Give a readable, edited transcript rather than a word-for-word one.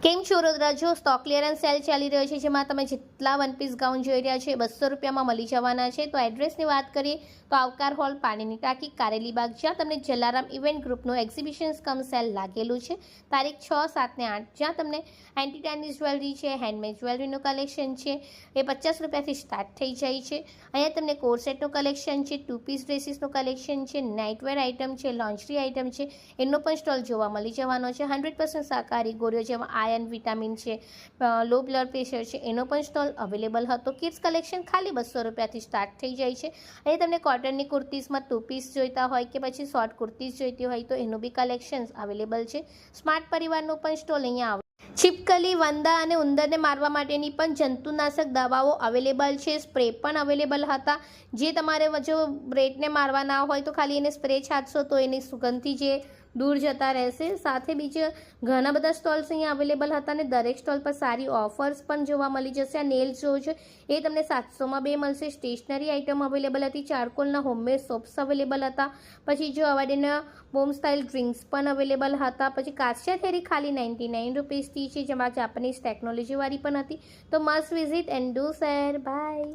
કેમ છો વડોદરા? જો સ્ટોક ક્લિયરન્સ સેલ ચાલી રહ્યો છે, જેમાં તમે જેટલા વન પીસ ગાઉન જોઈ રહ્યા છે 200 રૂપિયામાં મળી જવાના છે. તો એડ્રેસની વાત કરીએ તો આવકાર હોલ, પાણીની ટાંકી, કારેલી બાગ, જ્યાં તમને જલારામ ઇવેન્ટ ગ્રુપનું એક્ઝિબિશન્સ કમ સેલ લાગેલું છે તારીખ 6, 7 ને 8, જ્યાં તમને એન્ટી ટાઇનિઝ જ્વેલરી છે, હેન્ડમેડ જ્વેલરીનું કલેક્શન છે, એ 50 રૂપિયાથી સ્ટાર્ટ થઈ જાય છે. અહીંયા તમને કોરસેટનું કલેક્શન છે, 2 પીસ ડ્રેસીસનું કલેક્શન છે, નાઇટવેર આઇટમ છે, લોન્જરી આઇટમ છે, એનો પણ સ્ટોલ જોવા મળી જવાનો છે. 100% શાકાહારી ગોળીઓ જેમાં આયર્ન, વિટામિન છે, લો બ્લડ પ્રેશર છે, એનો પણ સ્ટોલ અવેલેબલ હતો. કિડ્સ કલેક્શન ખાલી 200 રૂપિયાથી સ્ટાર્ટ થઈ જાય છે. અહીં તમને કોટનની કુર્તીઝમાં 2 પીસ જોઈતા હોય કે પછી શોર્ટ કુર્તીઝ જોઈતી હોય તો એનું બી કલેક્શન અવેલેબલ છે. સ્માર્ટ પરિવારનો પણ સ્ટોલ અહીંયા આવે. छिपकली, वंदा અને ઉંદરને મારવા માટેની પણ જંતુનાશક દવાઓ અવેલેબલ છે. સ્પ્રે પણ અવેલેબલ હતા. જે તમારે જો રેટને મારવાના હોય તો ખાલી એને સ્પ્રે છાંટશો તો એની સુગંધથી જે દૂર જતા રહેશે. સાથે બીજા ઘણા બધા સ્ટોલ્સ અહીંયા અવેલેબલ હતા અને દરેક સ્ટોલ પર સારી ઓફર્સ પણ જોવા મળી જશે. આ નેલ્સ જો છે એ તમને 700માં 2 મળશે. સ્ટેશનરી આઇટમ અવેલેબલ હતી. ચારકોલના હોમમેડ સોપ્સ અવેલેબલ હતા. પછી જો અવાડીના હોમ સ્ટાઇલ ડ્રિંક્સ પણ અવેલેબલ હતા. પછી કાચિયા થેરી ખાલી 99 રૂપીસથી છે, જેમાં જાપાનીઝ ટેકનોલોજીવાળી પણ હતી. તો must visit and do share. By.